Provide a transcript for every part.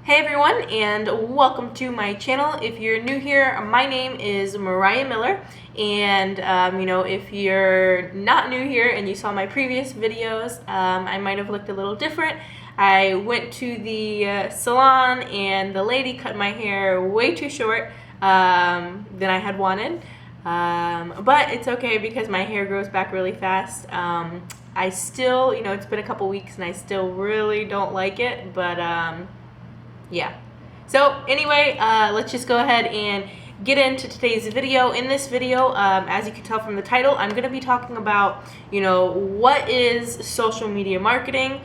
Hey everyone, and welcome to my channel. If you're new here, my name is Mariah Miller, and if you're not new here and you saw my previous videos, I might have looked a little different. I went to the salon and the lady cut my hair way too short than I had wanted, but it's okay because my hair grows back really fast. I still, it's been a couple weeks and I still really don't like it, but yeah. So anyway, let's just go ahead and get into today's video. In this video, as you can tell from the title, I'm going to be talking about, what is social media marketing?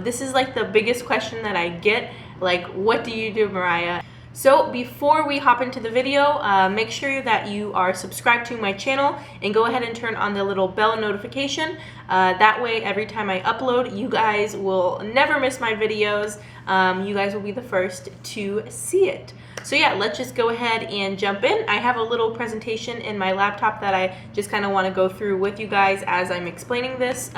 This is like the biggest question that I get, like, what do you do, Mariah? So before we hop into the video, make sure that you are subscribed to my channel and go ahead and turn on the little bell notification. That way, every time I upload, you guys will never miss my videos. You guys will be the first to see it. So yeah, let's just go ahead and jump in. I have a little presentation in my laptop that I just kind of want to go through with you guys as I'm explaining this.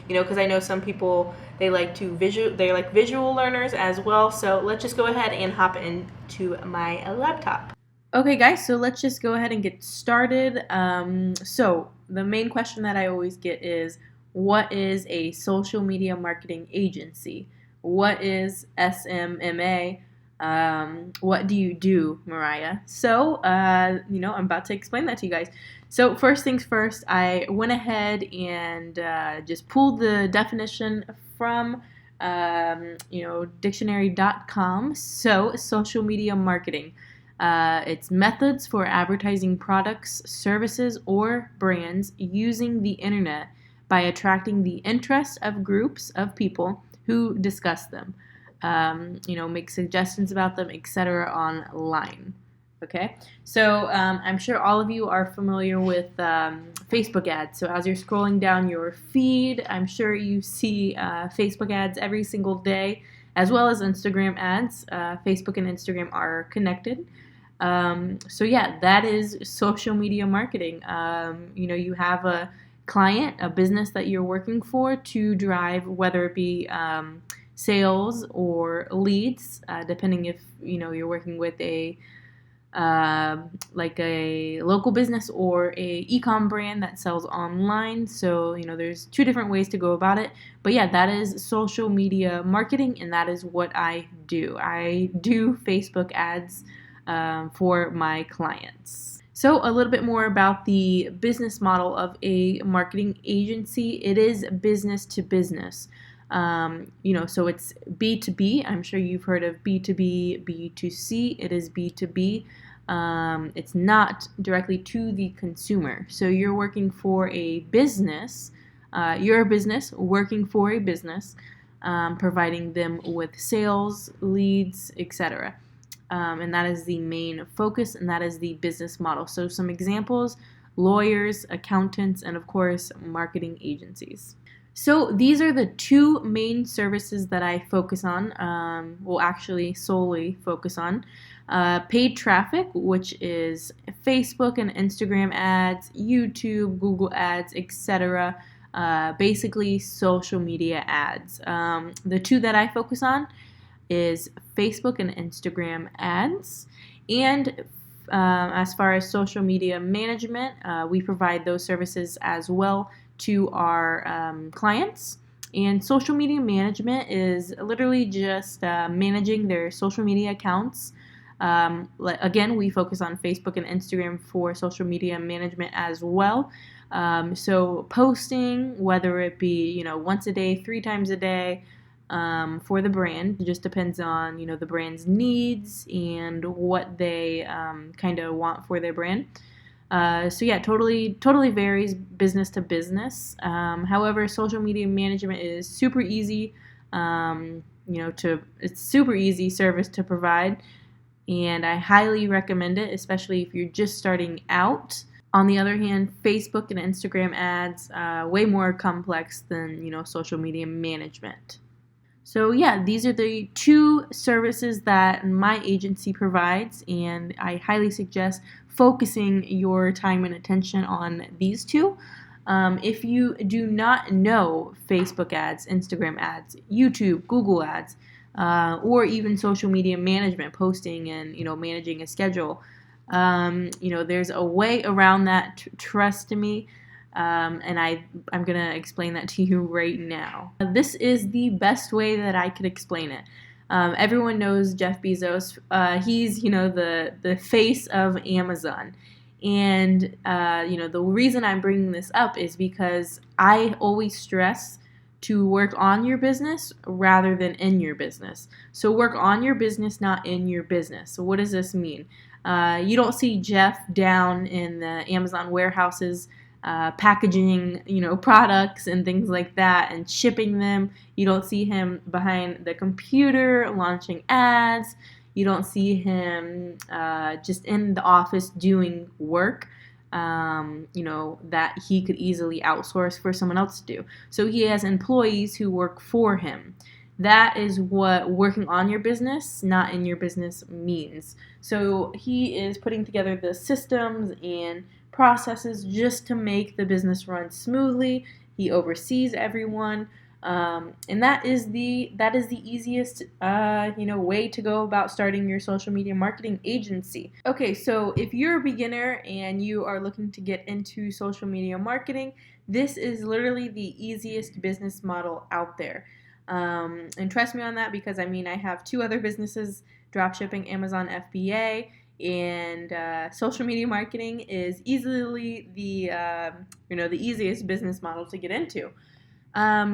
Because I know some people, they like visual learners as well. So let's just go ahead and hop into my laptop. Okay guys, so let's just go ahead and get started. So the main question that I always get is, what is a social media marketing agency? What is SMMA? What do you do, Mariah? So, I'm about to explain that to you guys. So first things first, I went ahead and just pulled the definition from, dictionary.com. So social media marketing. It's methods for advertising products, services, or brands using the internet by attracting the interest of groups of people who discuss them, make suggestions about them, etc. online. Okay, so I'm sure all of you are familiar with Facebook ads. So as you're scrolling down your feed, I'm sure you see Facebook ads every single day, as well as Instagram ads. Facebook and Instagram are connected. So yeah, that is social media marketing. You have a client, a business that you're working for to drive, whether it be sales or leads, depending if you're working with a like a local business or a e-com brand that sells online. So there's two different ways to go about it, but yeah, that is social media marketing, and that is what I do. I do Facebook ads for my clients. So a little bit more about the business model of a marketing agency. It is business to business. So it's B2B. I'm sure you've heard of B2B, B2C. It is B2B. It's not directly to the consumer. So you're working for a business. You're a business working for a business, providing them with sales, leads, etc. And that is the main focus, and that is the business model. So some examples: lawyers, accountants, and of course marketing agencies. So these are the two main services that I focus on, actually solely focus on. Paid traffic, which is Facebook and Instagram ads, YouTube, Google ads, etc. Basically social media ads. The two that I focus on is Facebook and Instagram ads. And as far as social media management, we provide those services as well to our clients. And social media management is literally just managing their social media accounts. Again, we focus on Facebook and Instagram for social media management as well. So posting, whether it be once a day, 3 times a day, for the brand. It just depends on the brand's needs and what they kind of want for their brand. So yeah, totally varies business to business. However, social media management is super easy. It's super easy service to provide, and I highly recommend it, especially if you're just starting out. On the other hand, Facebook and Instagram ads way more complex than social media management. So yeah, these are the two services that my agency provides, and I highly suggest focusing your time and attention on these two. If you do not know Facebook ads, Instagram ads, YouTube, Google ads, or even social media management, posting and managing a schedule. There's a way around that. Trust me. And I'm going to explain that to you right now. This is the best way that I could explain it. Everyone knows Jeff Bezos. He's, the face of Amazon. And, the reason I'm bringing this up is because I always stress to work on your business rather than in your business. So work on your business, not in your business. So what does this mean? You don't see Jeff down in the Amazon warehouses packaging, products and things like that and shipping them. You don't see him behind the computer launching ads. You don't see him just in the office doing work, that he could easily outsource for someone else to do. So he has employees who work for him. That is what working on your business, not in your business, means. So he is putting together the systems and processes just to make the business run smoothly. He oversees everyone, and that is the easiest way to go about starting your social media marketing agency. Okay, so if you're a beginner and you are looking to get into social media marketing, this is literally the easiest business model out there. And trust me on that, because I have 2 other businesses, dropshipping, Amazon FBA, and social media marketing is easily the easiest business model to get into.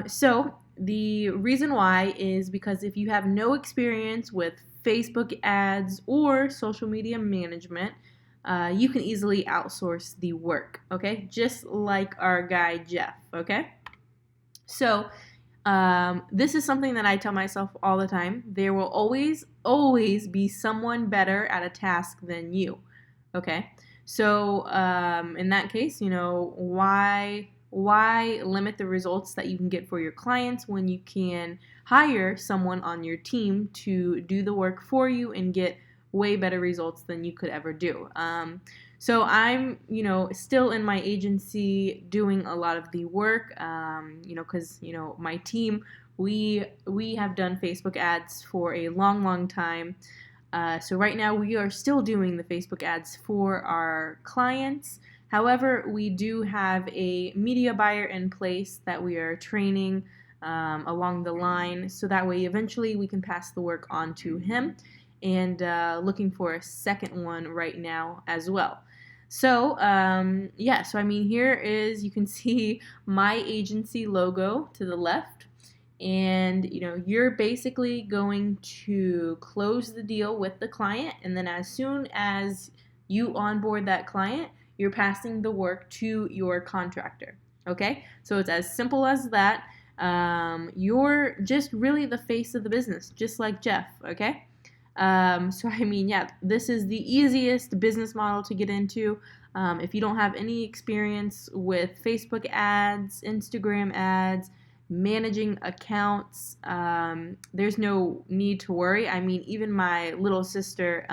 So the reason why is because if you have no experience with Facebook ads or social media management, you can easily outsource the work. Okay, just like our guy Jeff. Okay, so this is something that I tell myself all the time. There will always be someone better at a task than you. Okay? So, in that case, why limit the results that you can get for your clients when you can hire someone on your team to do the work for you and get way better results than you could ever do? So I'm, still in my agency doing a lot of the work, because, my team, we have done Facebook ads for a long time. So right now we are still doing the Facebook ads for our clients. However, we do have a media buyer in place that we are training along the line, so that way eventually we can pass the work on to him, and looking for a second one right now as well. So, here is, you can see my agency logo to the left, and, you're basically going to close the deal with the client, and then as soon as you onboard that client, you're passing the work to your contractor, okay? So it's as simple as that. You're just really the face of the business, just like Jeff, okay? This is the easiest business model to get into. If you don't have any experience with Facebook ads, Instagram ads, managing accounts, there's no need to worry. Even my little sister,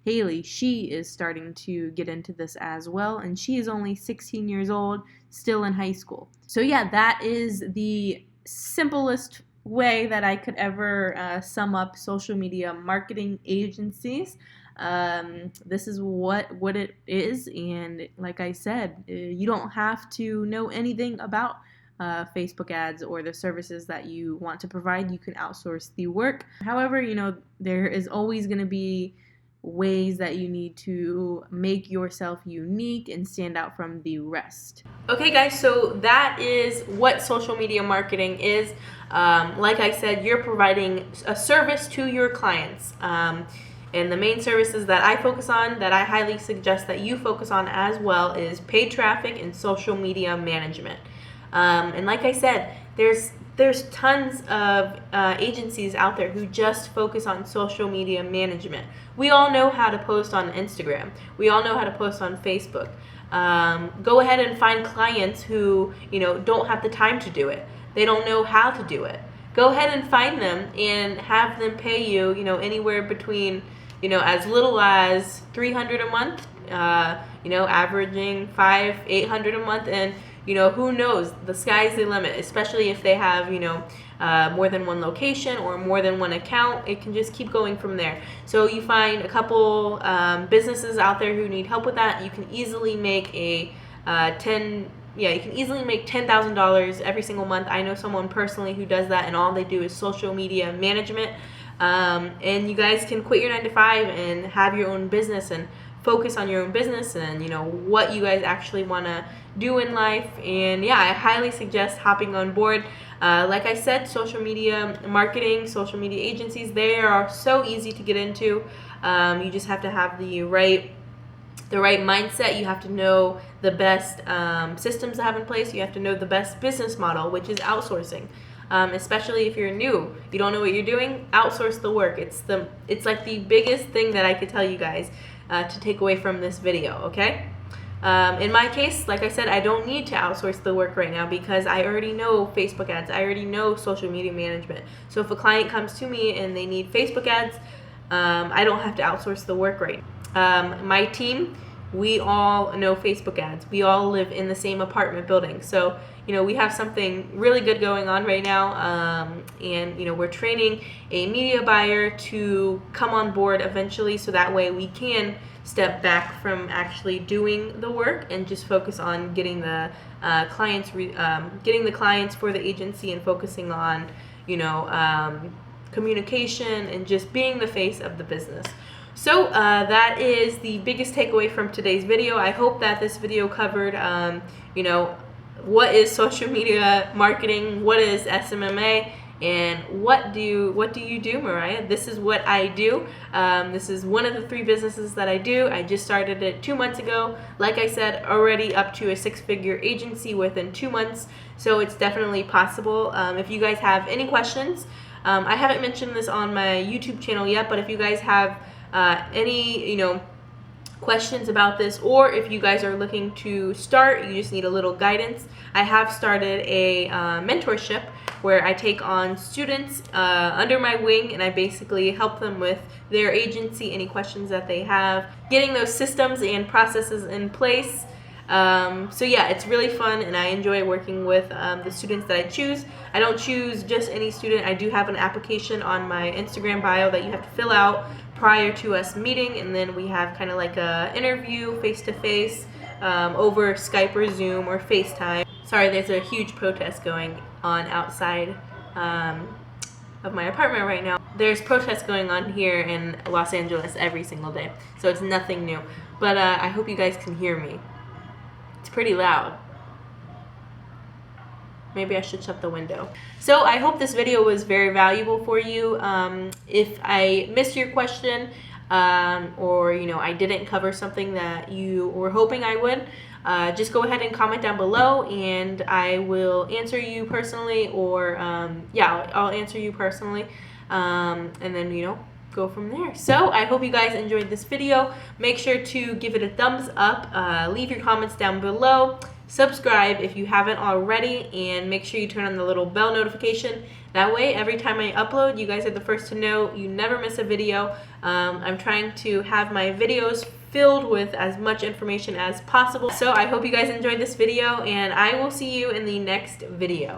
Haley, she is starting to get into this as well, and she is only 16 years old, still in high school. So yeah, that is the simplest way that I could ever sum up social media marketing agencies. This is what it is, and like I said, you don't have to know anything about Facebook ads or the services that you want to provide. You can outsource the work. However, there is always going to be ways that you need to make yourself unique and stand out from the rest. Okay guys, so that is what social media marketing is. Like I said, you're providing a service to your clients. And the main services that I focus on, that I highly suggest that you focus on as well, is paid traffic and social media management. And like I said, there's tons of agencies out there who just focus on social media management. We all know how to post on Instagram. We all know how to post on Facebook. Go ahead and find clients who don't have the time to do it. They don't know how to do it. Go ahead and find them and have them pay you, anywhere between as little as $300 a month, averaging $500-800 a month, and who knows? The sky's the limit, especially if they have, more than one location or more than one account. It can just keep going from there. So you find a couple businesses out there who need help with that. You can easily make you can easily make $10,000 every single month. I know someone personally who does that, and all they do is social media management. And you guys can quit your 9 to 5 and have your own business and focus on your own business and what you guys actually want to do in life. And yeah, I highly suggest hopping on board. Like I said, social media marketing, social media agencies, they are so easy to get into. You just have to have the right mindset. You have to know the best systems to have in place. You have to know the best business model, which is outsourcing. Especially if you're new, you don't know what you're doing, outsource the work. It's like the biggest thing that I could tell you guys to take away from this video, okay? In my case, like I said, I don't need to outsource the work right now because I already know Facebook ads. I already know social media management. So if a client comes to me and they need Facebook ads, I don't have to outsource the work right now. My team, we all know Facebook ads. We all live in the same apartment building. So, we have something really good going on right now. And, we're training a media buyer to come on board eventually, so that way we can step back from actually doing the work and just focus on getting the clients for the agency and focusing on, communication and just being the face of the business. So that is the biggest takeaway from today's video. I hope that this video covered, what is social media marketing, what is SMMA, and what do you do, Mariah? This is what I do. This is one of the 3 businesses that I do. I just started it 2 months ago. Like I said, already up to a 6-figure agency within 2 months. So it's definitely possible. If you guys have any questions, I haven't mentioned this on my YouTube channel yet, but if you guys have any questions about this, or if you guys are looking to start, you just need a little guidance, I have started a mentorship where I take on students under my wing, and I basically help them with their agency, any questions that they have, getting those systems and processes in place. So yeah, it's really fun, and I enjoy working with the students that I choose. I don't choose just any student. I do have an application on my Instagram bio that you have to fill out prior to us meeting, and then we have kind of like a interview face-to-face over Skype or Zoom or FaceTime. Sorry, there's a huge protest going on outside of my apartment right now. There's protests going on here in Los Angeles every single day, so it's nothing new. But I hope you guys can hear me. It's pretty loud. Maybe I should shut the window. So I hope this video was very valuable for you. If I missed your question, or I didn't cover something that you were hoping I would, just go ahead and comment down below, and I will answer you personally, or I'll answer you personally, and then go from there. So I hope you guys enjoyed this video. Make sure to give it a thumbs up, leave your comments down below, subscribe if you haven't already, and make sure you turn on the little bell notification. That way, every time I upload, you guys are the first to know. You never miss a video. I'm trying to have my videos filled with as much information as possible. So I hope you guys enjoyed this video, and I will see you in the next video.